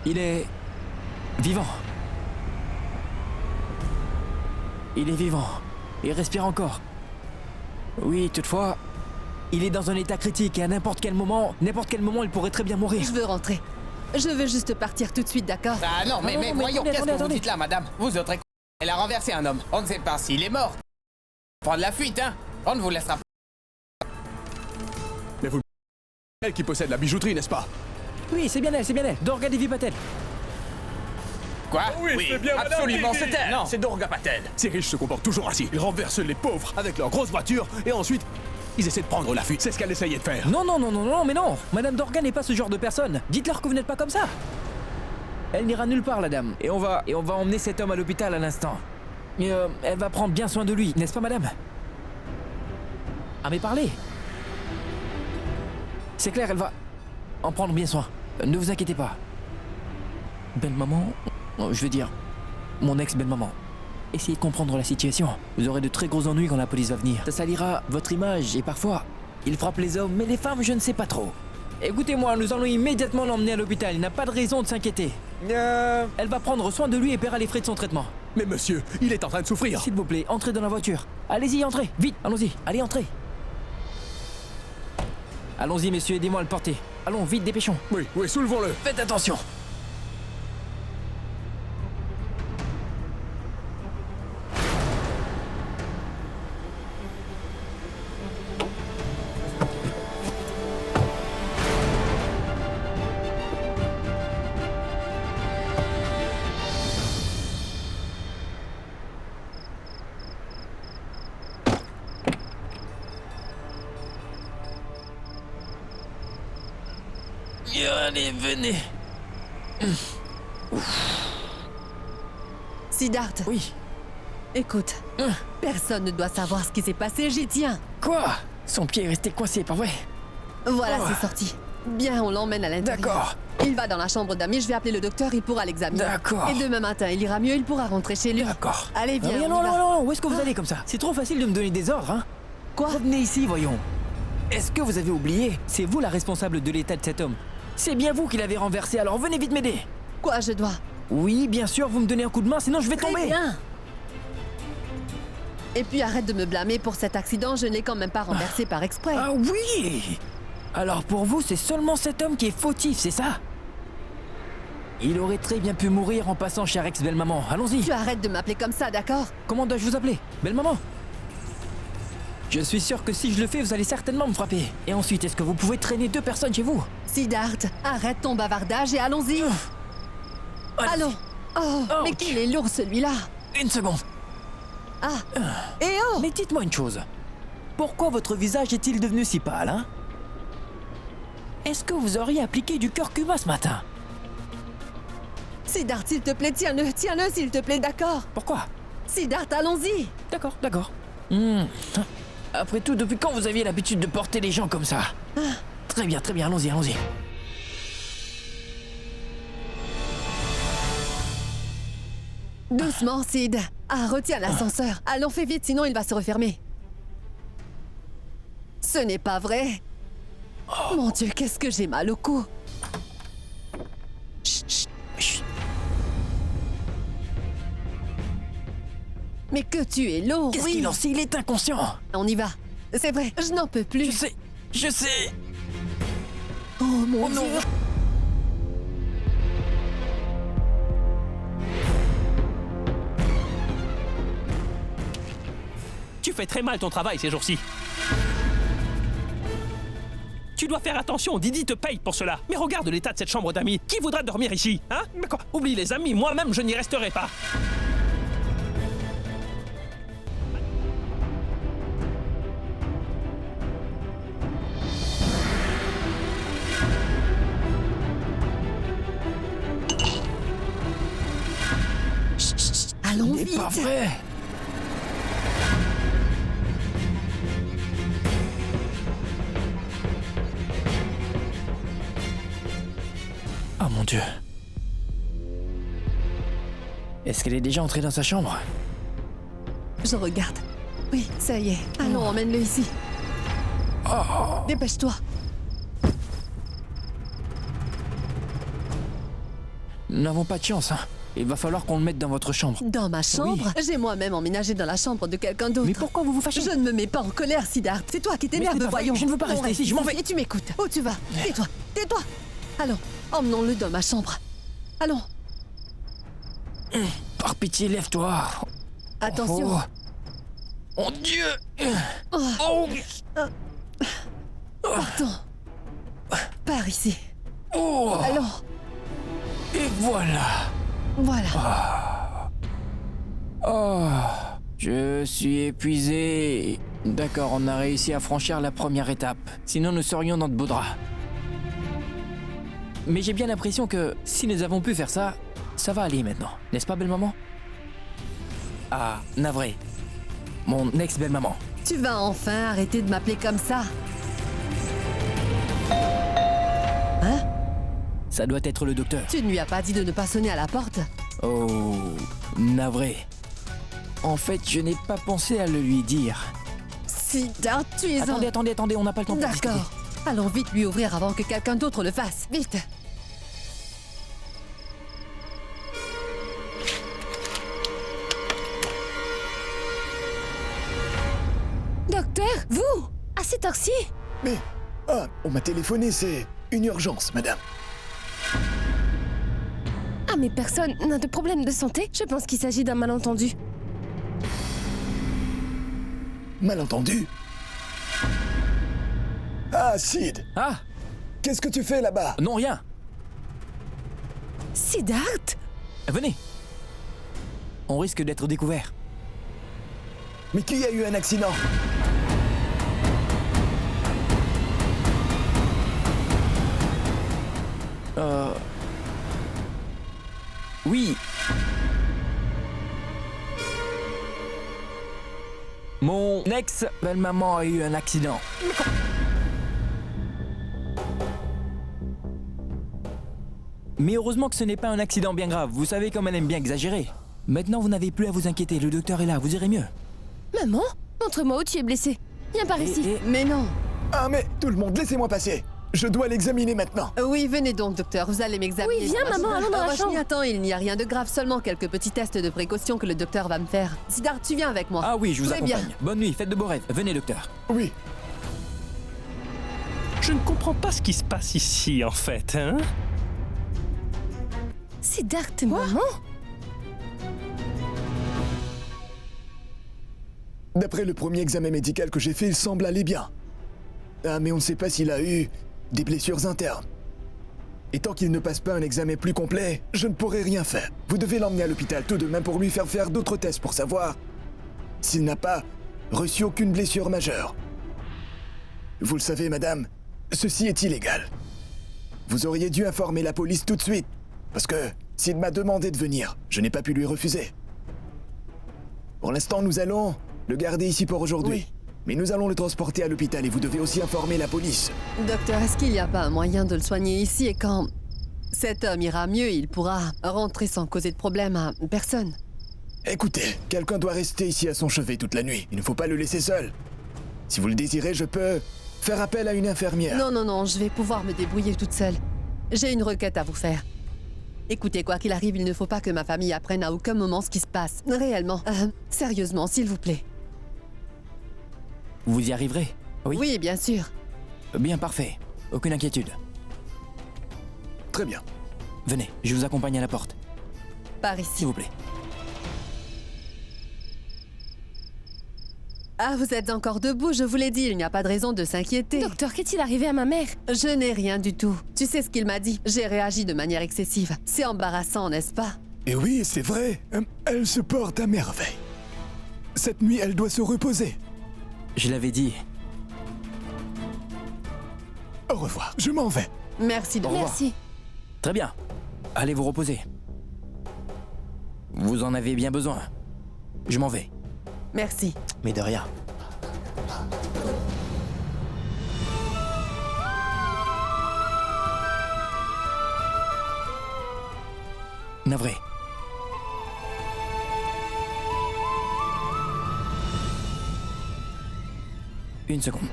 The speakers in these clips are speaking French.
Il est... vivant. Il est vivant. Il respire encore. Oui, toutefois, il est dans un état critique et à n'importe quel moment, il pourrait très bien mourir. Je veux rentrer. Je veux juste partir tout de suite, d'accord? Ah non, mais voyons, attendez, qu'est-ce que vous attendez. dites là, madame? Vous autres, elle a renversé un homme. On ne sait pas s'il est mort. Prendre la fuite, hein? On ne vous laissera pas. Mais vous... Elle qui possède la bijouterie, n'est-ce pas? Oui, c'est bien elle. Durga Devi Patel. Quoi? c'est bien madame absolument, Devi. c'est elle. Non. C'est Durga Patel. Ces riches se comportent toujours ainsi. Ils renversent les pauvres avec leurs grosses voitures et ensuite, ils essaient de prendre la fuite. C'est ce qu'elle essayait de faire. Non, mais non. Madame Durga n'est pas ce genre de personne. Dites-leur que vous n'êtes pas comme ça. Elle n'ira nulle part, la dame. Et on va emmener cet homme à l'hôpital à l'instant. Mais elle va prendre bien soin de lui, n'est-ce pas, madame? Ah, mais parlez. C'est clair, elle va en prendre bien soin. Ne vous inquiétez pas. Belle-maman, je veux dire, mon ex-belle-maman. Essayez de comprendre la situation. Vous aurez de très gros ennuis quand la police va venir. Ça salira votre image et parfois, il frappe les hommes, mais les femmes, je ne sais pas trop. Écoutez-moi, nous allons immédiatement l'emmener à l'hôpital. Il n'a pas de raison de s'inquiéter. Elle va prendre soin de lui et paiera les frais de son traitement. Mais monsieur, il est en train de souffrir. S'il vous plaît, entrez dans la voiture. Allez-y, entrez. Vite, allons-y. Allez, entrez. Allons-y, messieurs, aidez-moi à le porter. Allons, vite, dépêchons. Oui, soulevons-le. Faites attention. Allez, venez. Siddharth, Oui. écoute. Personne ne doit savoir ce qui s'est passé, j'y tiens. Quoi? Son pied est resté coincé, pas vrai? Voilà, Oh. c'est sorti. Bien, on l'emmène à l'intérieur. D'accord. Il va dans la chambre d'amis, je vais appeler le docteur, il pourra l'examiner. D'accord. Et demain matin, il ira mieux, il pourra rentrer chez lui. D'accord. Allez, viens, Ah, on y non, va. non, où est-ce que vous allez comme ça? C'est trop facile de me donner des ordres, hein? Quoi? Revenez ici, voyons. Est-ce que vous avez oublié? C'est vous la responsable de l'état de cet homme. C'est bien vous qui l'avez renversé, alors venez vite m'aider. Quoi, je dois? Oui, bien sûr, vous me donnez un coup de main, sinon je vais Très tomber. bien. Et puis arrête de me blâmer pour cet accident, je ne l'ai quand même pas renversé par exprès. Ah oui! Alors pour vous, c'est seulement cet homme qui est fautif, c'est ça? Il aurait très bien pu mourir en passant chez ex-belle-maman. Allons-y. Tu arrêtes de m'appeler comme ça, d'accord? Comment dois-je vous appeler? Belle-maman? Je suis sûr que si je le fais, vous allez certainement me frapper. Et ensuite, est-ce que vous pouvez traîner 2 personnes chez vous? Siddharth, arrête ton bavardage et allons-y. Allez-y. Allons. Oh, mais Ok. qu'il est lourd celui-là. Une seconde. Ah. Et oh! Mais dites-moi une chose. Pourquoi votre visage est-il devenu si pâle, hein? Est-ce que vous auriez appliqué du curcuma ce matin? Siddharth, s'il te plaît, tiens-le, s'il te plaît, d'accord? Pourquoi? Siddharth, allons-y. D'accord. Après tout, depuis quand vous aviez l'habitude de porter les gens comme ça? Très bien, allons-y. Doucement, Sid. Ah, retiens l'ascenseur. Allons, fais vite, sinon il va se refermer. Ce n'est pas vrai. Mon Dieu, qu'est-ce que j'ai mal au cou. Chut. Mais que tu es lourd, Qu'est-ce oui. qu'il en sait? Il est inconscient. On y va. C'est vrai, je n'en peux plus. Je sais. Oh mon non. Dieu. Tu fais très mal ton travail ces jours-ci. Tu dois faire attention, Didi te paye pour cela. Mais regarde l'état de cette chambre d'amis. Qui voudra dormir ici, hein? Mais quoi? Oublie les amis, moi-même je n'y resterai pas. Allons C'est vite. pas vrai. Oh mon Dieu. Est-ce qu'elle est déjà entrée dans sa chambre? Je regarde. Oui, ça y est. Allons, emmène-le ici. Dépêche-toi. Nous n'avons pas de chance, hein. Il va falloir qu'on le mette dans votre chambre. Dans ma chambre? J'ai moi-même emménagé dans la chambre de quelqu'un d'autre. Mais pourquoi vous vous fâchez? Je ne me mets pas en colère, Siddharth. C'est toi qui t'énerve, c'est pas vrai. voyons. Je ne veux pas On rester ici, je m'en vais. Et tu m'écoutes. Où tu vas? Tais-toi, tais-toi. Allons, emmenons-le dans ma chambre. Allons, Par pitié, lève-toi. attention. Oh. Mon Dieu. Oh. Partons. Par ici. Oh. Allons, Et voilà. voilà. Oh. Je suis épuisé. D'accord, on a réussi à franchir la première étape. Sinon, nous serions dans de beaux draps. Mais j'ai bien l'impression que si nous avons pu faire ça, ça va aller maintenant. N'est-ce pas, belle-maman? Ah, navré. Mon ex-belle-maman. Tu vas enfin arrêter de m'appeler comme ça. Hein? Ça doit être le docteur. Tu ne lui as pas dit de ne pas sonner à la porte? Oh, navré. En fait, je n'ai pas pensé à le lui dire. Siddharth, tu es un... Attendez, on n'a pas le temps pour discuter. D'accord. Allons vite lui ouvrir avant que quelqu'un d'autre le fasse. Vite. Docteur, vous? À cette heure-ci? Mais... Ah, on m'a téléphoné, c'est une urgence, madame. Ah, mais personne n'a de problème de santé? Je pense qu'il s'agit d'un malentendu. Malentendu? Ah, Sid, Ah, qu'est-ce que tu fais là-bas? non, rien. Siddharth? Venez. On risque d'être découvert. Mais qui a eu un accident? Oui. Mon ex-belle-maman a eu un accident. Mais heureusement que ce n'est pas un accident bien grave. Vous savez comme elle aime bien exagérer. Maintenant, vous n'avez plus à vous inquiéter. Le docteur est là. Vous irez mieux. Maman? Montre-moi où tu es blessé. Viens par ici. Mais non. Ah, mais tout le monde, laissez-moi passer. Je dois l'examiner maintenant. Oui, venez donc, docteur. Vous allez m'examiner. Oui, viens, Roshni. maman, allons dans la Roshni, chambre. attends, il n'y a rien de grave. Seulement quelques petits tests de précaution que le docteur va me faire. Siddharth, tu viens avec moi. Ah oui, je vous Très accompagne. bien. Bonne nuit, faites de beaux rêves. Venez, docteur. Oui, Je ne comprends pas ce qui se passe ici, en fait, hein? Siddharth, maman? d'après le premier examen médical que j'ai fait, il semble aller bien. Ah, mais on ne sait pas s'il a eu des blessures internes. Et tant qu'il ne passe pas un examen plus complet, je ne pourrai rien faire. Vous devez l'emmener à l'hôpital tout de même pour lui faire d'autres tests pour savoir s'il n'a pas reçu aucune blessure majeure. Vous le savez, madame, ceci est illégal. Vous auriez dû informer la police tout de suite, parce que s'il m'a demandé de venir, je n'ai pas pu lui refuser. Pour l'instant, nous allons le garder ici pour aujourd'hui. Oui. Mais nous allons le transporter à l'hôpital et vous devez aussi informer la police. Docteur, est-ce qu'il n'y a pas un moyen de le soigner ici et quand cet homme ira mieux, il pourra rentrer sans causer de problème à personne? Écoutez, quelqu'un doit rester ici à son chevet toute la nuit. Il ne faut pas le laisser seul. Si vous le désirez, je peux faire appel à une infirmière. Non, je vais pouvoir me débrouiller toute seule. J'ai une requête à vous faire. Écoutez, quoi qu'il arrive, il ne faut pas que ma famille apprenne à aucun moment ce qui se passe. Réellement. Sérieusement, s'il vous plaît. Vous y arriverez? Oui. Oui, bien sûr. Bien, parfait. Aucune inquiétude. Très bien. Venez, je vous accompagne à la porte. Par ici. S'il vous plaît. Ah, vous êtes encore debout, je vous l'ai dit, il n'y a pas de raison de s'inquiéter. Docteur, qu'est-il arrivé à ma mère? Je n'ai rien du tout. Tu sais ce qu'il m'a dit? J'ai réagi de manière excessive. C'est embarrassant, n'est-ce pas? Et oui, c'est vrai. Elle se porte à merveille. Cette nuit, elle doit se reposer. Je l'avais dit. Au revoir. Je m'en vais. Merci de Merci. Très bien. Allez vous reposer. Vous en avez bien besoin. Je m'en vais. Merci. Mais de rien. Navré. Une seconde.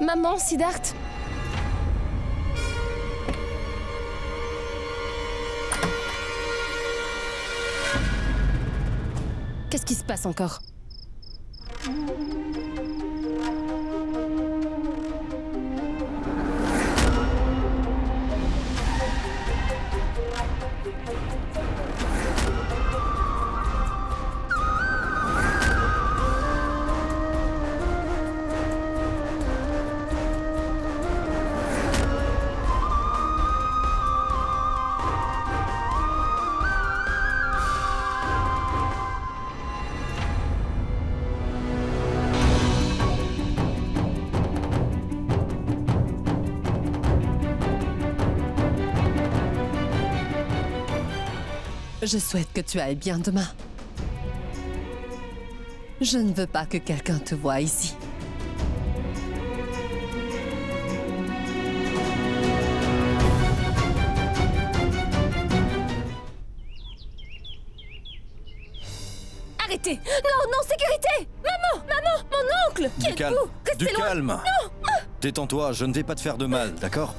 Maman, Siddharth? Qu'est-ce qui se passe encore? Je souhaite que tu ailles bien demain. Je ne veux pas que quelqu'un te voie ici. Arrêtez! Non, non, sécurité! Maman! Maman! Mon oncle! Qui Du calme. êtes-vous? Restez Du loin! calme. Non! Détends-toi, je ne vais pas te faire de mal, d'accord?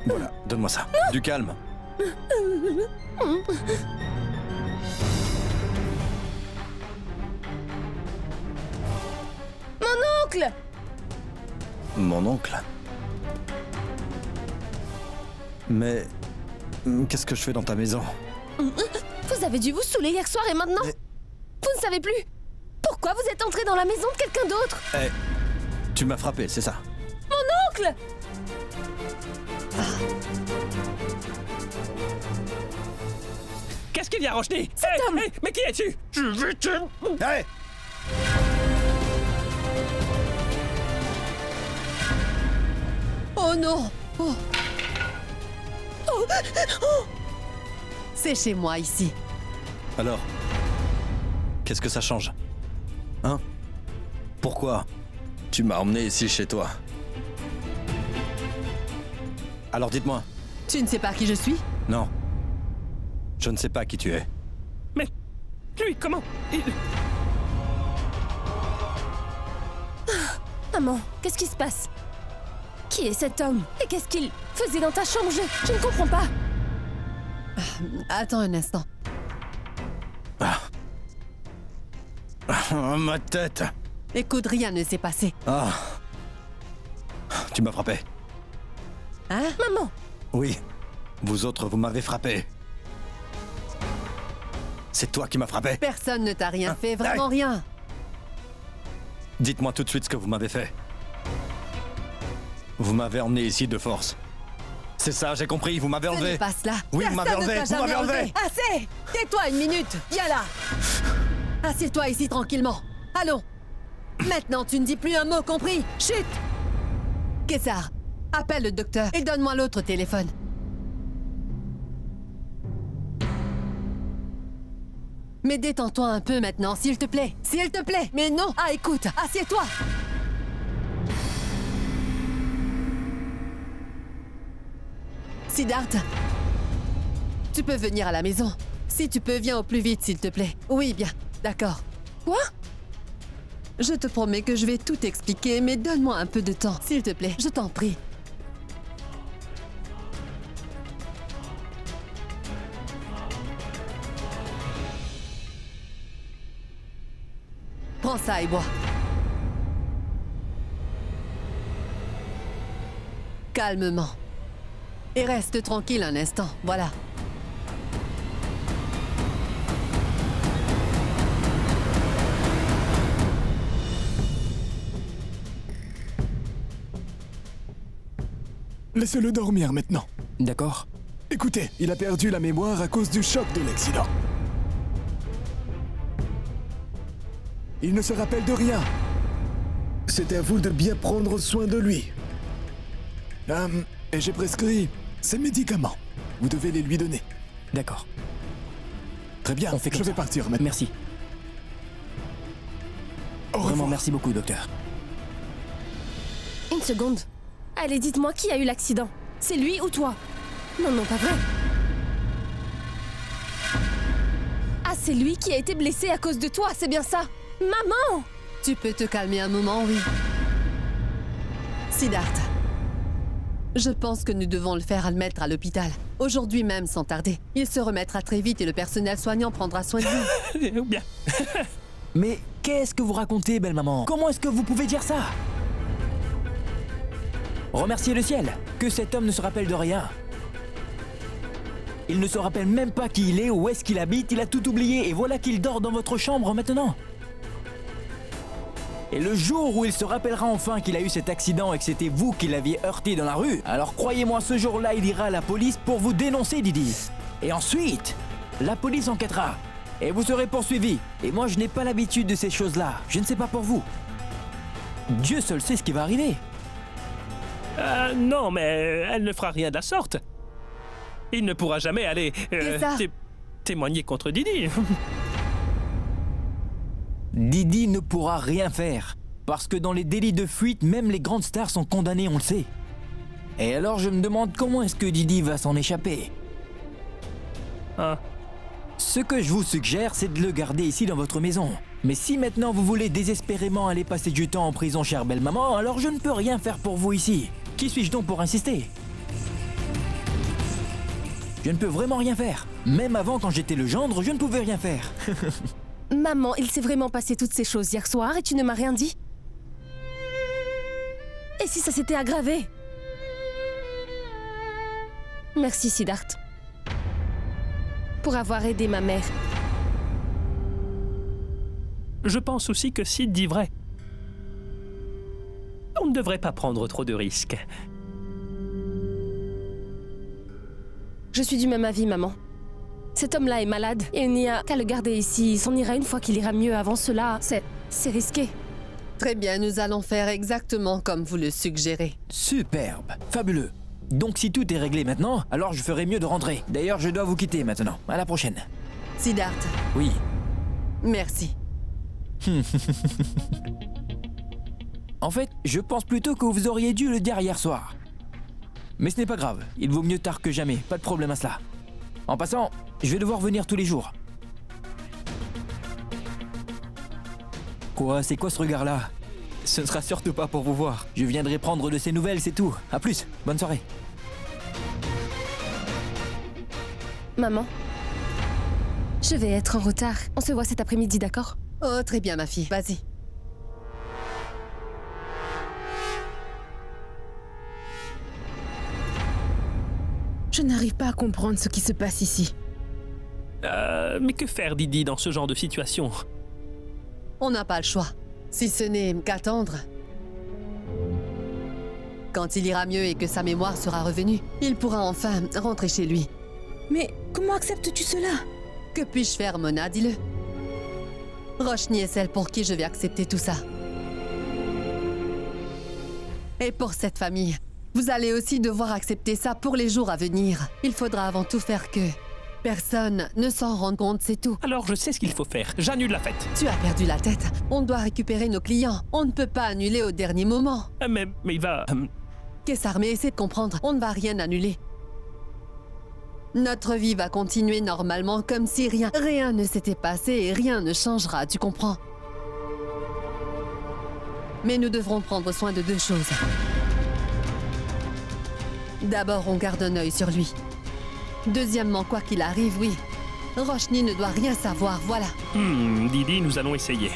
Voilà, donne-moi ça. Du calme. Mon oncle! Mon oncle. Mais qu'est-ce que je fais dans ta maison? Vous avez dû vous saouler hier soir et maintenant? Mais- Vous ne savez plus? Pourquoi vous êtes entré dans la maison de quelqu'un d'autre? Eh, tu m'as frappé, c'est ça? Mon oncle! Qu'est-ce qu'il y a, Roshni? Cet homme. Mais qui es-tu? Je vais te... Hé! Oh non! Oh. Oh. Oh. C'est chez moi ici. Alors, qu'est-ce que ça change? Hein? Pourquoi tu m'as emmené ici chez toi? Alors dites-moi. Tu ne sais pas qui je suis? Non. Je ne sais pas qui tu es. Mais... Lui, comment? Maman, qu'est-ce qui se passe? Qui est cet homme? Et qu'est-ce qu'il faisait dans ta chambre? Je ne comprends pas. Attends un instant. Ma tête! Écoute, rien ne s'est passé. Ah! Tu m'as frappé. Hein? Maman, Oui. Vous autres, vous m'avez frappé. C'est toi qui m'as frappé. Personne ne t'a rien fait, vraiment rien. Dites-moi tout de suite ce que vous m'avez fait. Vous m'avez emmené ici de force. C'est ça, j'ai compris, vous m'avez Ce enlevé. n'est pas cela. Oui, vous m'avez Personne ne enlevé, t'a vous m'avez jamais enlevé. Assez! Tais-toi une minute. Viens là. Assieds-toi ici tranquillement. Allons. Maintenant, tu ne dis plus un mot, compris? Chut! Kessar, appelle le docteur et donne-moi l'autre téléphone. Mais détends-toi un peu maintenant, s'il te plaît. S'il te plaît. Mais non. Ah, écoute, assieds-toi. Siddharth, tu peux venir à la maison. Si tu peux, viens au plus vite, s'il te plaît. Oui, bien. D'accord. quoi? Je te promets que je vais tout expliquer, mais donne-moi un peu de temps, s'il te plaît. Je t'en prie. Prends ça et bois. Calmement. Et reste tranquille un instant, voilà. Laissez-le dormir maintenant. D'accord. Écoutez, il a perdu la mémoire à cause du choc de l'accident. Il ne se rappelle de rien. C'est à vous de bien prendre soin de lui. Et j'ai prescrit ces médicaments. Vous devez les lui donner. D'accord. Très bien, On fait comme je vais ça. partir maintenant. Merci. Au Vraiment, revoir. merci beaucoup, docteur. Une seconde. Allez, dites-moi qui a eu l'accident. C'est lui ou toi? Non, non, pas vrai. Ah, c'est lui qui a été blessé à cause de toi, c'est bien ça? Maman! Tu peux te calmer un moment, oui. Siddharth, je pense que nous devons le faire admettre à l'hôpital. Aujourd'hui même, sans tarder. Il se remettra très vite et le personnel soignant prendra soin de lui. Bien. Mais qu'est-ce que vous racontez, belle maman? Comment est-ce que vous pouvez dire ça? Remerciez le ciel que cet homme ne se rappelle de rien. Il ne se rappelle même pas qui il est, où est-ce qu'il habite, il a tout oublié et voilà qu'il dort dans votre chambre maintenant. Et le jour où il se rappellera enfin qu'il a eu cet accident et que c'était vous qui l'aviez heurté dans la rue, alors croyez-moi, ce jour-là, il ira à la police pour vous dénoncer, Didi. Et ensuite, la police enquêtera. Et vous serez poursuivi. Et moi, je n'ai pas l'habitude de ces choses-là. Je ne sais pas pour vous. Dieu seul sait ce qui va arriver. Non, mais elle ne fera rien de la sorte. Il ne pourra jamais aller ça témoigner contre Didi. Didi ne pourra rien faire. Parce que dans les délits de fuite, même les grandes stars sont condamnées, on le sait. Et alors je me demande comment est-ce que Didi va s'en échapper. Ah. Ce que je vous suggère, c'est de le garder ici dans votre maison. Mais si maintenant vous voulez désespérément aller passer du temps en prison, chère belle maman, alors je ne peux rien faire pour vous ici. Qui suis-je donc pour insister? Je ne peux vraiment rien faire. Même avant, quand j'étais le gendre, je ne pouvais rien faire. Maman, il s'est vraiment passé toutes ces choses hier soir et tu ne m'as rien dit? Et si ça s'était aggravé? Merci, Siddharth. Pour avoir aidé ma mère. Je pense aussi que Sid dit vrai. On ne devrait pas prendre trop de risques. Je suis du même avis, maman. Cet homme-là est malade et il n'y a qu'à le garder ici. Il s'en ira une fois qu'il ira mieux. Avant cela, c'est risqué. Très bien, nous allons faire exactement comme vous le suggérez. Superbe, fabuleux. Donc si tout est réglé maintenant, alors je ferais mieux de rentrer. D'ailleurs, je dois vous quitter maintenant. À la prochaine. Siddharth, Oui. merci. En fait, je pense plutôt que vous auriez dû le dire hier soir. Mais ce n'est pas grave, il vaut mieux tard que jamais, pas de problème à cela. En passant, je vais devoir venir tous les jours. Quoi, c'est quoi ce regard-là? Ce ne sera surtout pas pour vous voir. Je viendrai prendre de ces nouvelles, c'est tout. À plus, bonne soirée. Maman, je vais être en retard. On se voit cet après-midi, d'accord? Oh, très bien, ma fille, vas-y. Je n'arrive pas à comprendre ce qui se passe ici. Mais que faire, Didi, dans ce genre de situation? On n'a pas le choix, si ce n'est qu'attendre. Quand il ira mieux et que sa mémoire sera revenue, il pourra enfin rentrer chez lui. Mais comment acceptes-tu cela? Que puis-je faire, Mona, dis-le? Roshni est celle pour qui je vais accepter tout ça. Et pour cette famille, vous allez aussi devoir accepter ça pour les jours à venir. Il faudra avant tout faire que personne ne s'en rende compte, c'est tout. Alors je sais ce qu'il faut faire. J'annule la fête. Tu as perdu la tête. On doit récupérer nos clients. On ne peut pas annuler au dernier moment. Mais il va... Kessar, mais essaie de comprendre. On ne va rien annuler. Notre vie va continuer normalement comme si rien ne s'était passé et rien ne changera, tu comprends? Mais nous devrons prendre soin de deux choses. D'abord, on garde un œil sur lui. Deuxièmement, quoi qu'il arrive, oui, Roshni ne doit rien savoir, voilà. Didi, nous allons essayer.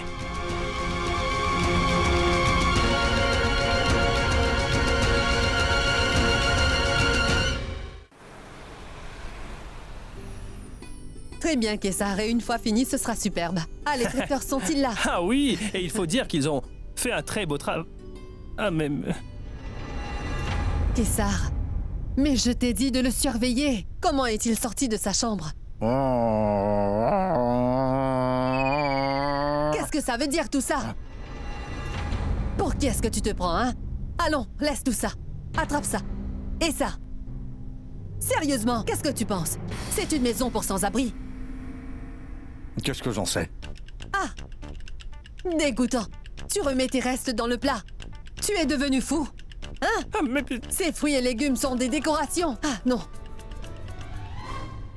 Très bien, Kessar, et une fois fini, ce sera superbe. Ah, les traiteurs sont-ils là? Ah oui, et il faut dire qu'ils ont fait un très beau travail. Ah, même... Kessar, mais je t'ai dit de le surveiller. Comment est-il sorti de sa chambre? Qu'est-ce que ça veut dire tout ça? Pour qui est-ce que tu te prends, hein? Allons, laisse tout ça. Attrape ça. Et ça. Sérieusement, qu'est-ce que tu penses? C'est une maison pour sans-abri. Qu'est-ce que j'en sais? Ah! Dégoûtant. Tu remets tes restes dans le plat. Tu es devenu fou. Hein? Ah, mais... Ces fruits et légumes sont des décorations. Ah, non.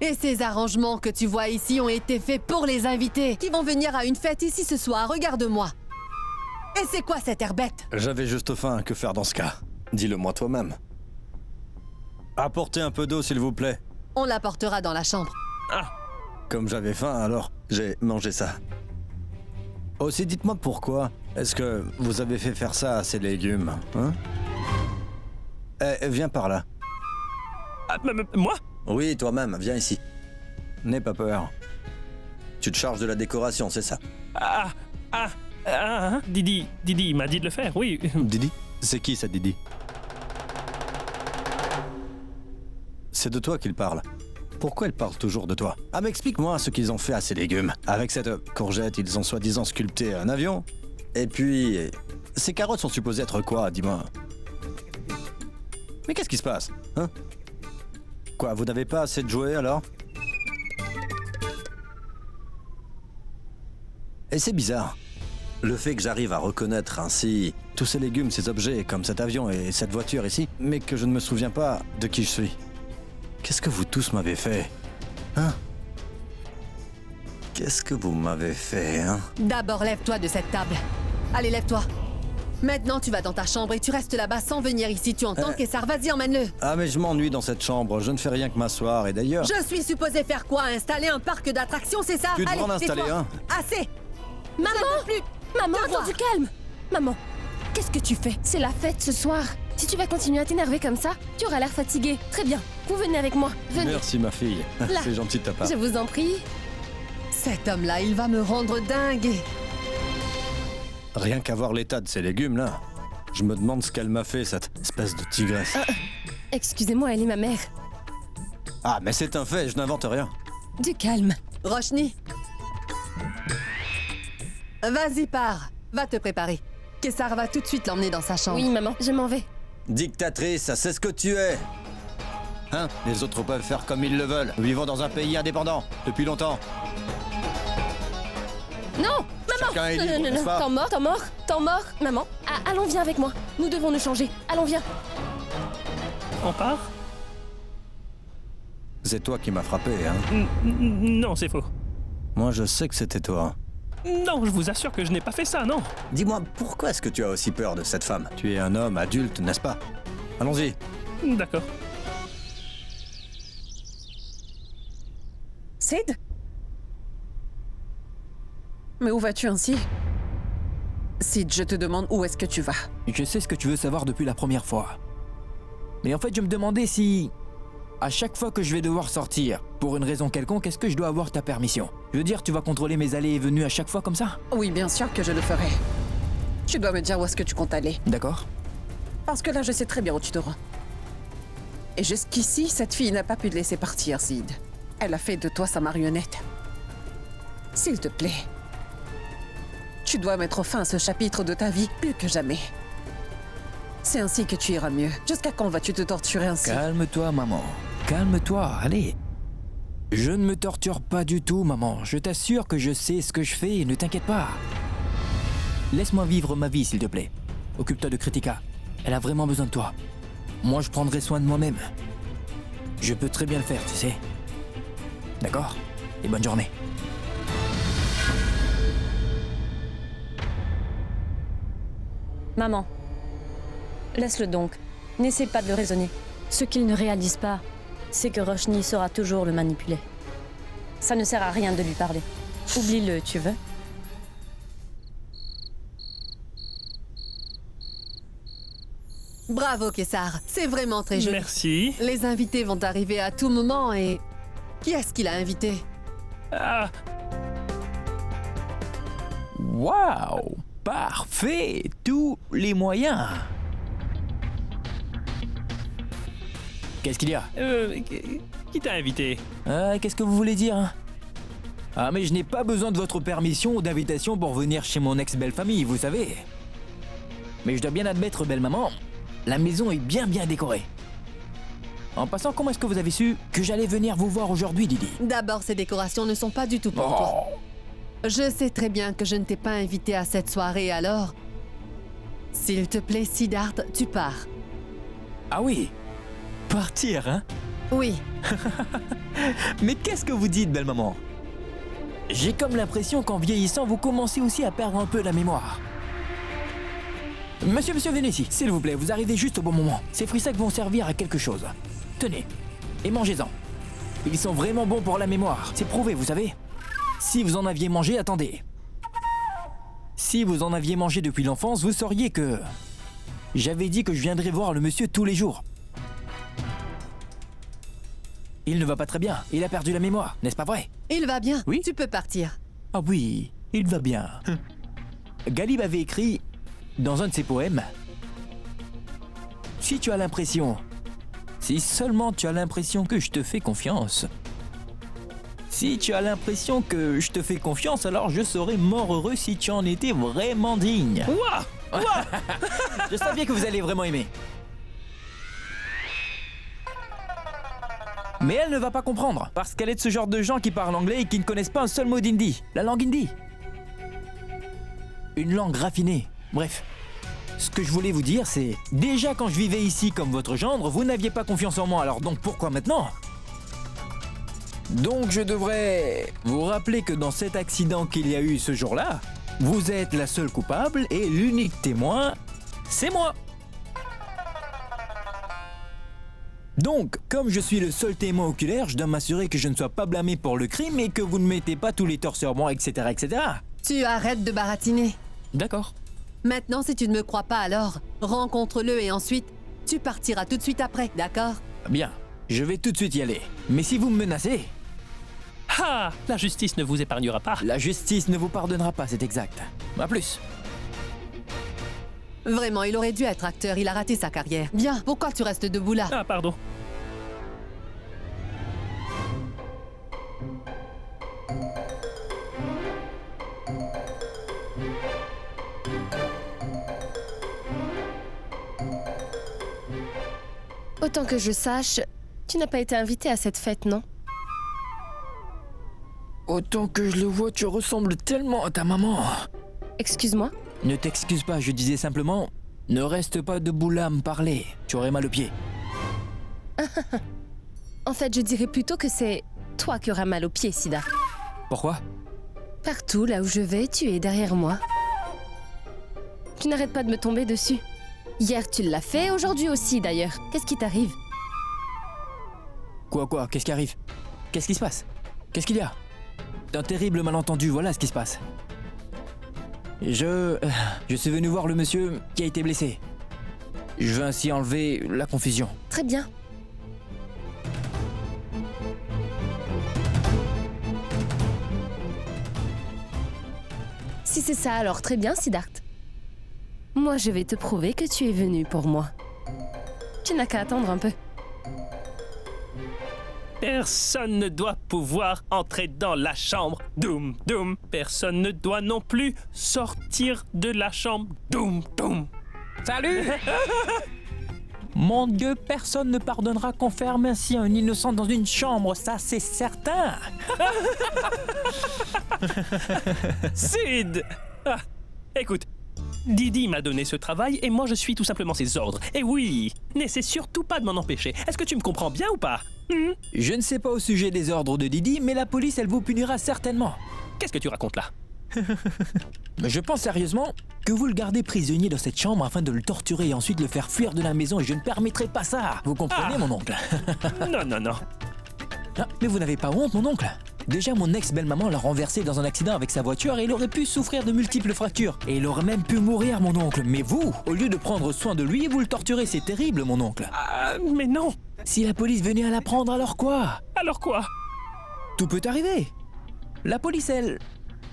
Et ces arrangements que tu vois ici ont été faits pour les invités qui vont venir à une fête ici ce soir. Regarde-moi. Et c'est quoi cette air bête? J'avais juste faim, que faire dans ce cas? Dis-le-moi toi-même. Apportez un peu d'eau, s'il vous plaît. On l'apportera dans la chambre. Ah, Comme j'avais faim, alors j'ai mangé ça. Aussi, dites-moi pourquoi est-ce que vous avez fait faire ça à ces légumes, hein? Viens par là. moi? Oui, toi-même, viens ici. N'aie pas peur. Tu te charges de la décoration, c'est ça? Didi m'a dit de le faire, oui. Didi? C'est qui, cette Didi? C'est de toi qu'il parle. Pourquoi elle parle toujours de toi? Ah, mais explique-moi ce qu'ils ont fait à ces légumes. Avec cette courgette, ils ont soi-disant sculpté un avion. Et puis, ces carottes sont supposées être quoi, dis-moi? Mais qu'est-ce qui se passe, hein? Quoi, vous n'avez pas assez de jouets, alors? Et c'est bizarre. Le fait que j'arrive à reconnaître ainsi tous ces légumes, ces objets, comme cet avion et cette voiture ici, mais que je ne me souviens pas de qui je suis. Qu'est-ce que vous tous m'avez fait? Hein? Qu'est-ce que vous m'avez fait, hein? D'abord, lève-toi de cette table. Allez, lève-toi. Maintenant, tu vas dans ta chambre et tu restes là-bas sans venir ici. Tu entends, Kessar? Vas-y, emmène-le. Ah, mais je m'ennuie dans cette chambre. Je ne fais rien que m'asseoir. Et d'ailleurs... Je suis supposé faire quoi? Installer un parc d'attractions, c'est ça? Tu devrais Allez, en installer tais-toi. un. Assez! Maman! Je ne peux plus. Maman, Tais-toi. attends, du calme! Maman, qu'est-ce que tu fais? C'est la fête ce soir. Si tu vas continuer à t'énerver comme ça, tu auras l'air fatigué. Très bien, vous venez avec moi. Venez. Merci, ma fille. Là. C'est gentil de ta part. Je vous en prie. Cet homme-là, il va me rendre dingue. Rien qu'à voir l'état de ces légumes, là. Je me demande ce qu'elle m'a fait, cette espèce de tigresse. Excusez-moi, elle est ma mère. Ah, mais c'est un fait, je n'invente rien. Du calme. Roshni. Vas-y, pars. Va te préparer. Kessar va tout de suite l'emmener dans sa chambre. Oui, maman, je m'en vais. Dictatrice, c'est ce que tu es. Hein? Les autres peuvent faire comme ils le veulent. Nous vivons dans un pays indépendant, depuis longtemps. Non! Maman! Chacun est libre, non, n'est-ce pas? Temps mort. Maman, allons, viens avec moi. Nous devons nous changer. Allons, viens. On part? C'est toi qui m'as frappé, hein? Non, c'est faux. Moi, je sais que c'était toi. Non, je vous assure que je n'ai pas fait ça, non. Dis-moi, pourquoi est-ce que tu as aussi peur de cette femme? Tu es un homme adulte, n'est-ce pas? Allons-y. D'accord. Sid? Mais où vas-tu ainsi? Sid, je te demande où est-ce que tu vas. Je sais ce que tu veux savoir depuis la première fois. Mais en fait, je me demandais si... À chaque fois que je vais devoir sortir, pour une raison quelconque, est-ce que je dois avoir ta permission? Je veux dire, tu vas contrôler mes allées et venues à chaque fois comme ça? Oui, bien sûr que je le ferai. Tu dois me dire où est-ce que tu comptes aller. D'accord. Parce que là, je sais très bien où tu te rends. Et jusqu'ici, cette fille n'a pas pu te laisser partir, Sid. Elle a fait de toi sa marionnette. S'il te plaît, tu dois mettre fin à ce chapitre de ta vie plus que jamais. C'est ainsi que tu iras mieux. Jusqu'à quand vas-tu te torturer ainsi? Calme-toi, maman. Calme-toi, allez. Je ne me torture pas du tout, maman. Je t'assure que je sais ce que je fais, ne t'inquiète pas. Laisse-moi vivre ma vie, s'il te plaît. Occupe-toi de Kritika. Elle a vraiment besoin de toi. Moi, je prendrai soin de moi-même. Je peux très bien le faire, tu sais. D'accord? Et bonne journée. Maman, laisse-le donc. N'essaie pas de le raisonner. Ce qu'il ne réalise pas, c'est que Roshni saura toujours le manipuler. Ça ne sert à rien de lui parler. Oublie-le, tu veux? Bravo, Kessar. C'est vraiment très joli. Merci. Les invités vont arriver à tout moment et... Qui est-ce qu'il a invité? Ah, Waouh! Parfait! Tous les moyens! Qu'est-ce qu'il y a? qui t'a invité? Qu'est-ce que vous voulez dire, hein? Ah, mais je n'ai pas besoin de votre permission ou d'invitation pour venir chez mon ex-belle-famille, vous savez. Mais je dois bien admettre, belle-maman, la maison est bien décorée. En passant, comment est-ce que vous avez su que j'allais venir vous voir aujourd'hui, Didi? D'abord, ces décorations ne sont pas du tout pour toi. Je sais très bien que je ne t'ai pas invité à cette soirée, alors... S'il te plaît, Siddharth, tu pars. Ah oui? Partir, hein? Oui. Mais qu'est-ce que vous dites, belle-maman? J'ai comme l'impression qu'en vieillissant, vous commencez aussi à perdre un peu la mémoire. Monsieur, venez ici, s'il vous plaît, vous arrivez juste au bon moment. Ces fruits secs vont servir à quelque chose. Tenez, et mangez-en. Ils sont vraiment bons pour la mémoire. C'est prouvé, vous savez. Si vous en aviez mangé, attendez. Si vous en aviez mangé depuis l'enfance, vous sauriez que... J'avais dit que je viendrais voir le monsieur tous les jours. Il ne va pas très bien, il a perdu la mémoire, n'est-ce pas vrai? Il va bien. Oui. Tu peux partir. Ah oui, il va bien. Galib avait écrit dans un de ses poèmes, si tu as l'impression, si seulement tu as l'impression que je te fais confiance, si tu as l'impression que je te fais confiance, alors je serais mort heureux si tu en étais vraiment digne. Ouah! Je savais que vous allez vraiment aimer. Mais elle ne va pas comprendre, parce qu'elle est de ce genre de gens qui parlent anglais et qui ne connaissent pas un seul mot d'hindi. La langue hindi. Une langue raffinée. Bref. Ce que je voulais vous dire, c'est... Déjà quand je vivais ici comme votre gendre, vous n'aviez pas confiance en moi, alors donc pourquoi maintenant? Donc je devrais vous rappeler que dans cet accident qu'il y a eu ce jour-là, vous êtes la seule coupable et l'unique témoin, c'est moi. Donc, comme je suis le seul témoin oculaire, je dois m'assurer que je ne sois pas blâmé pour le crime et que vous ne mettez pas tous les torts sur moi, etc., etc. Tu arrêtes de baratiner. D'accord. Maintenant, si tu ne me crois pas, alors rencontre-le et ensuite, tu partiras tout de suite après, d'accord? Bien, je vais tout de suite y aller. Mais si vous me menacez, Ah! La justice ne vous épargnera pas. la justice ne vous pardonnera pas, c'est exact. À plus. Vraiment, il aurait dû être acteur, il a raté sa carrière. Bien, pourquoi tu restes debout là? Ah, pardon. Autant que je sache, tu n'as pas été invité à cette fête, non? Autant que je le vois, tu ressembles tellement à ta maman. Excuse-moi? Ne t'excuse pas, je disais simplement, ne reste pas debout là à me parler. Tu aurais mal aux pieds. En fait, je dirais plutôt que c'est toi qui auras mal aux pieds, Sida. Pourquoi? Partout, là où je vais, tu es derrière moi. Tu n'arrêtes pas de me tomber dessus. Hier, tu l'as fait, aujourd'hui aussi, d'ailleurs. Qu'est-ce qui t'arrive? Quoi? Qu'est-ce qui arrive? Qu'est-ce qui se passe? Qu'est-ce qu'il y a? Un terrible malentendu, voilà ce qui se passe. Je suis venu voir le monsieur qui a été blessé. Je veux ainsi enlever la confusion. Très bien. Si c'est ça, alors très bien, Siddharth. Moi, je vais te prouver que tu es venu pour moi. Tu n'as qu'à attendre un peu. Personne ne doit pouvoir entrer dans la chambre. Doum, doum. Personne ne doit non plus sortir de la chambre. Doum, doum. Salut! Mon Dieu, personne ne pardonnera qu'on ferme ainsi un innocent dans une chambre, ça c'est certain! Sid! Ah, écoute, Didi m'a donné ce travail et moi je suis tout simplement ses ordres. Et oui, n'essaie surtout pas de m'en empêcher. Est-ce que tu me comprends bien ou pas? Je ne sais pas au sujet des ordres de Didi, mais la police, elle vous punira certainement. Qu'est-ce que tu racontes là? Mais je pense sérieusement que vous le gardez prisonnier dans cette chambre afin de le torturer et ensuite le faire fuir de la maison et je ne permettrai pas ça. Vous comprenez, mon oncle? Non. Ah, mais vous n'avez pas honte, mon oncle? Déjà, mon ex-belle-maman l'a renversé dans un accident avec sa voiture et il aurait pu souffrir de multiples fractures. Et il aurait même pu mourir, mon oncle. Mais vous, au lieu de prendre soin de lui, vous le torturez. C'est terrible, mon oncle. Mais non. Si la police venait à l'apprendre, alors quoi? Alors quoi? Tout peut arriver. La police, elle,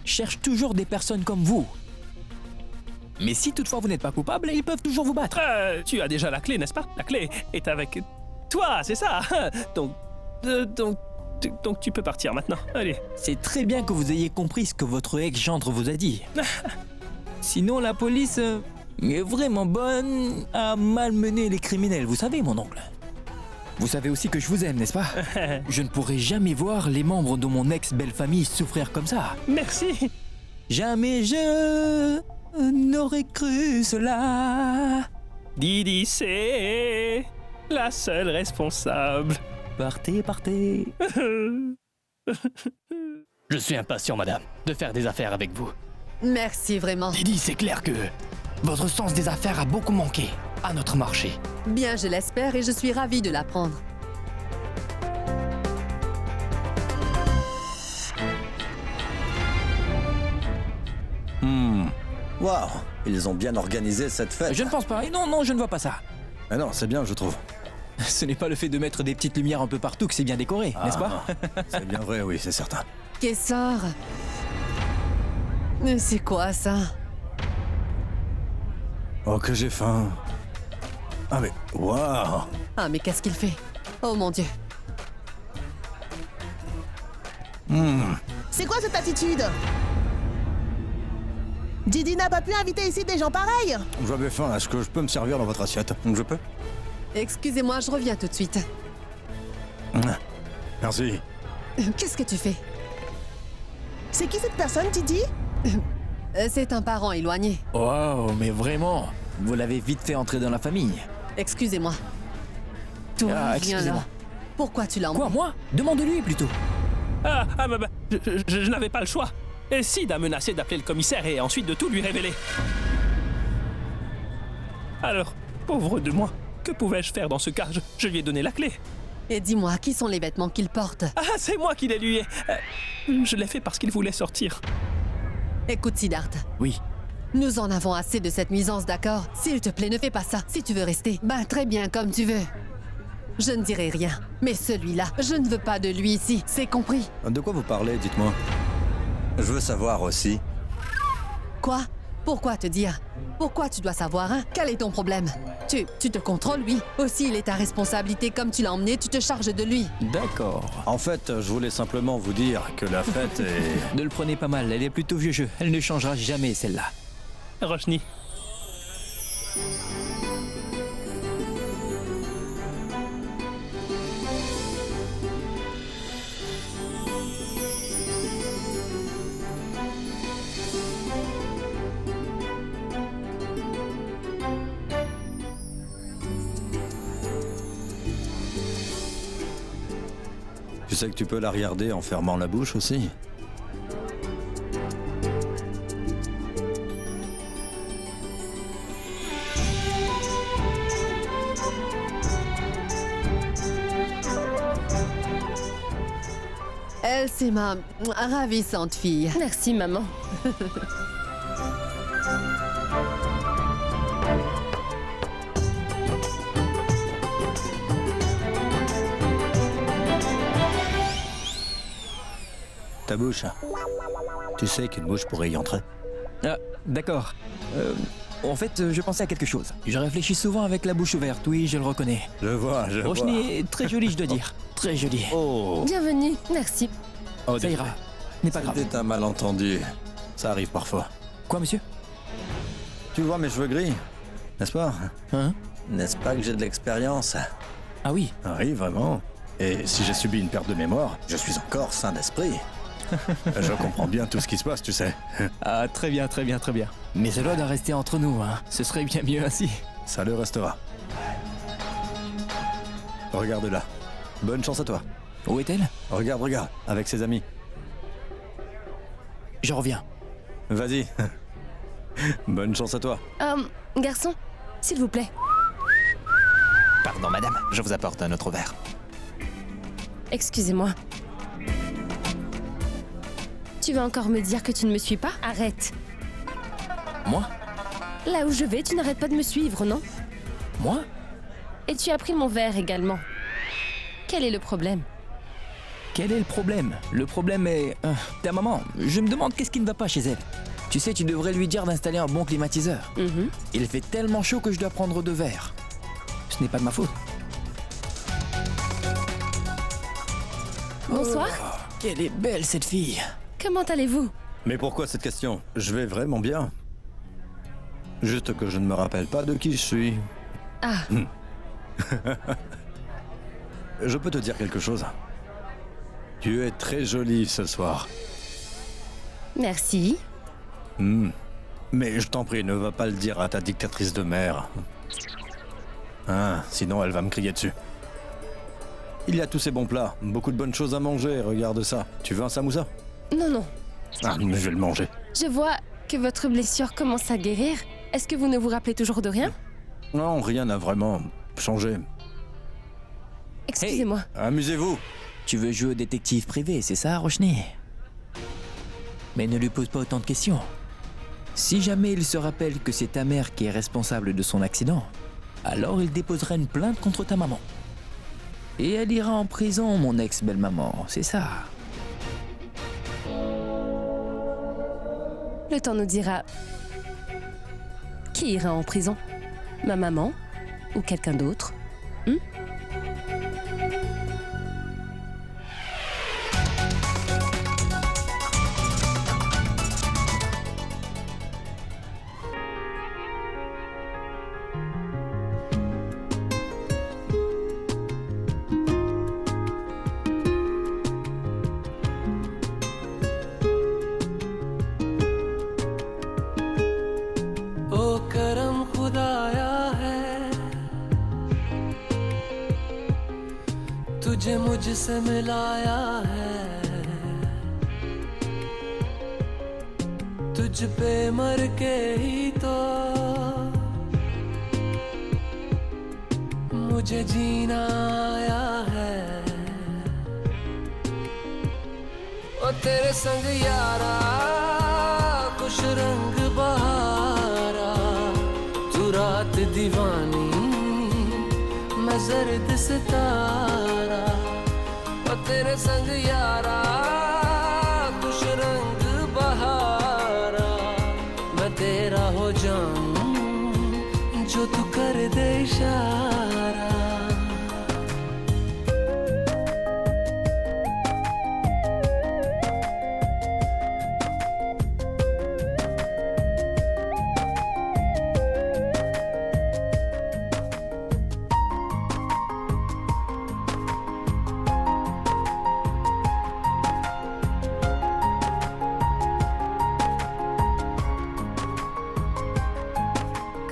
cherche toujours des personnes comme vous. Mais si toutefois vous n'êtes pas coupable, ils peuvent toujours vous battre. Tu as déjà la clé, n'est-ce pas? La clé est avec toi, c'est ça? Donc tu peux partir maintenant. Allez. C'est très bien que vous ayez compris ce que votre ex-gendre vous a dit. Sinon, la police est vraiment bonne à malmener les criminels, vous savez, mon oncle. Vous savez aussi que je vous aime, n'est-ce pas? Je ne pourrai jamais voir les membres de mon ex-belle-famille souffrir comme ça. Merci. Jamais je n'aurais cru cela. Didi, c'est la seule responsable. Partez. Je suis impatient, madame, de faire des affaires avec vous. Merci vraiment. Didi, c'est clair que Votre sens des affaires a beaucoup manqué à notre marché. Bien, je l'espère et je suis ravie de l'apprendre. Waouh, ils ont bien organisé cette fête. Je ne pense pas. Et non, non, je ne vois pas ça. Mais non, c'est bien, je trouve. Ce n'est pas le fait de mettre des petites lumières un peu partout que c'est bien décoré, n'est-ce pas? C'est bien vrai, oui, c'est certain. Kessar. Mais c'est quoi ça? Oh, que j'ai faim. Ah mais, waouh. Ah, mais qu'est-ce qu'il fait? Oh mon Dieu. C'est quoi cette attitude? Didi n'a pas pu inviter ici des gens pareils. J'avais faim, est-ce que je peux me servir dans votre assiette? Je peux? Excusez-moi, je reviens tout de suite. Merci. Qu'est-ce que tu fais? C'est qui cette personne, Didi? C'est un parent éloigné. Wow, mais vraiment, vous l'avez vite fait entrer dans la famille. Excusez-moi. Toi, viens là. excusez-moi. Pourquoi tu l'as emmené? Quoi, moi? Demande-lui plutôt. Je n'avais pas le choix. Et Sid a menacé d'appeler le commissaire et ensuite de tout lui révéler. Alors, pauvre de moi, que pouvais-je faire dans ce cas? Je lui ai donné la clé. Et dis-moi, qui sont les vêtements qu'il porte? Ah, c'est moi qui les lui ai... je l'ai fait parce qu'il voulait sortir. Écoute, Siddharth. Oui. Nous en avons assez de cette nuisance, d'accord? S'il te plaît, ne fais pas ça. Si tu veux rester, ben très bien, comme tu veux. Je ne dirai rien. Mais celui-là, je ne veux pas de lui ici, c'est compris? De quoi vous parlez, dites-moi? Je veux savoir aussi. Quoi? Pourquoi te dire? Pourquoi tu dois savoir, hein? Quel est ton problème? Tu te contrôles, lui. Aussi, il est ta responsabilité. Comme tu l'as emmené, tu te charges de lui. D'accord. En fait, je voulais simplement vous dire que la fête est... Ne le prenez pas mal, elle est plutôt vieux jeu. Elle ne changera jamais, celle-là. Roshni. Tu sais que tu peux la regarder en fermant la bouche aussi? Elle, c'est ma ravissante fille. Merci, maman. Ta bouche. Tu sais qu'une mouche pourrait y entrer? Ah, d'accord. En fait, je pensais à quelque chose. Je réfléchis souvent avec la bouche ouverte, oui, je le reconnais. Je vois. Roshni est très jolie, je dois dire. Très jolie. Oh, Bienvenue, merci. oh Ça ira. N'est pas grave. C'était un malentendu. Ça arrive parfois. Quoi, monsieur? Tu vois mes cheveux gris, n'est-ce pas? Hein? N'est-ce pas que j'ai de l'expérience? Ah oui. Oui, vraiment. Et si j'ai subi une perte de mémoire, je suis encore sain d'esprit. Je comprends bien tout ce qui se passe, tu sais. Ah, très bien, très bien, très bien. Mais cela doit rester entre nous, hein. Ce serait bien mieux ainsi. Ça le restera. Regarde là. Bonne chance à toi. Où est-elle? Regarde, avec ses amis. Je reviens. Vas-y. Bonne chance à toi. Garçon, s'il vous plaît. Pardon, madame, je vous apporte un autre verre. Excusez-moi. Tu vas encore me dire que tu ne me suis pas? Arrête. Moi? Là où je vais, tu n'arrêtes pas de me suivre, non? Moi? Et tu as pris mon verre également. Quel est le problème? Quel est le problème? Le problème est... ta maman, je me demande qu'est-ce qui ne va pas chez elle. Tu sais, tu devrais lui dire d'installer un bon climatiseur. Il fait tellement chaud que je dois prendre 2 verres. Ce n'est pas de ma faute. Bonsoir. Qu'elle est belle, cette fille. Comment allez-vous? Mais pourquoi cette question? Je vais vraiment bien. Juste que je ne me rappelle pas de qui je suis. Ah. Je peux te dire quelque chose? Tu es très jolie ce soir. Merci. Mais je t'en prie, ne va pas le dire à ta dictatrice de mère. Hein, sinon elle va me crier dessus. Il y a tous ces bons plats, beaucoup de bonnes choses à manger, regarde ça. Tu veux un samoussa? Non, non. Ah, mais je vais le manger. Je vois que votre blessure commence à guérir. Est-ce que vous ne vous rappelez toujours de rien? Non, rien n'a vraiment changé. Excusez-moi. Amusez-vous. Tu veux jouer au détective privé, c'est ça, Roshni? Mais ne lui pose pas autant de questions. Si jamais il se rappelle que c'est ta mère qui est responsable de son accident, alors il déposera une plainte contre ta maman. Et elle ira en prison, mon ex-belle-maman, c'est ça. Le temps nous dira qui ira en prison. Ma maman ou quelqu'un d'autre? तुझे मुझसे मिलाया है, तुझ पे मर के ही तो मुझे जीना आया है। ओ तेरे संग यारा कुछ रंग बहारा, तू रात दीवानी मैं जर्द सितारा। ओ तेरे संग यारा कुछ रंग बहारा, मैं तेरा हो जाऊं जो तू कर दे इशारा।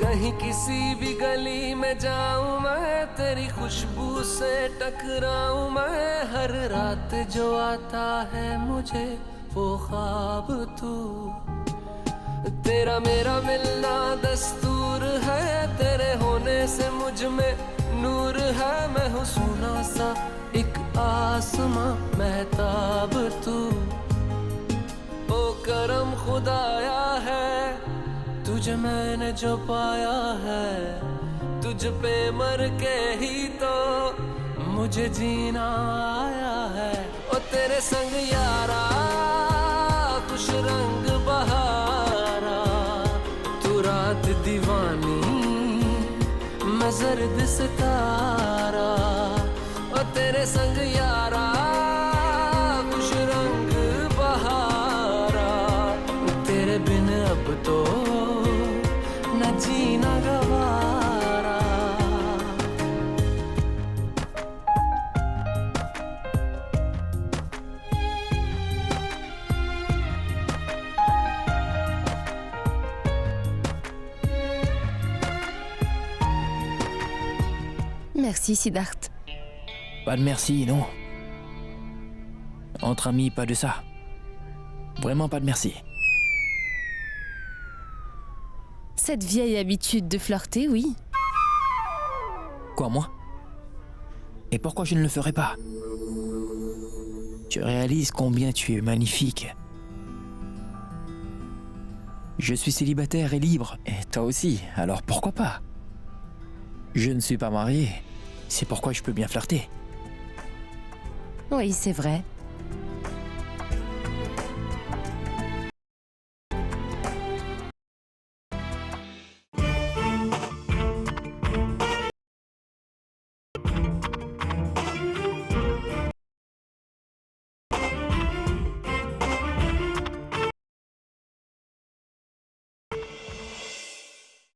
कहीं किसी भी गली में जाऊं मैं, तेरी खुशबू से टकराऊं मैं। हर रात जो आता है मुझे वो ख्वाब तू, तेरा मेरा मिलना दस्तूर है। तेरे होने से मुझ में नूर है, मैं हूँ सोना सा एक आसमां महताब तू। ओ करम खुदाया है तुझे मैंने जो पाया है, तुझ पे मर के ही तो मुझे जीना आया है। ओ तेरे संग यारा कुछ रंग बहारा, तू रात दीवानी मैं जर्द सितारा। ओ तेरे संग यारा कुछ रंग बहारा, तेरे बिन अब तो जीना गवारा। Merci, Siddharth. Pas de merci, non. Entre amis, pas de ça. Vraiment pas de merci. Cette vieille habitude de flirter, oui. Quoi, moi? Et pourquoi je ne le ferais pas? Tu réalises combien tu es magnifique. Je suis célibataire et libre, et toi aussi, alors pourquoi pas? Je ne suis pas marié, c'est pourquoi je peux bien flirter. Oui, c'est vrai.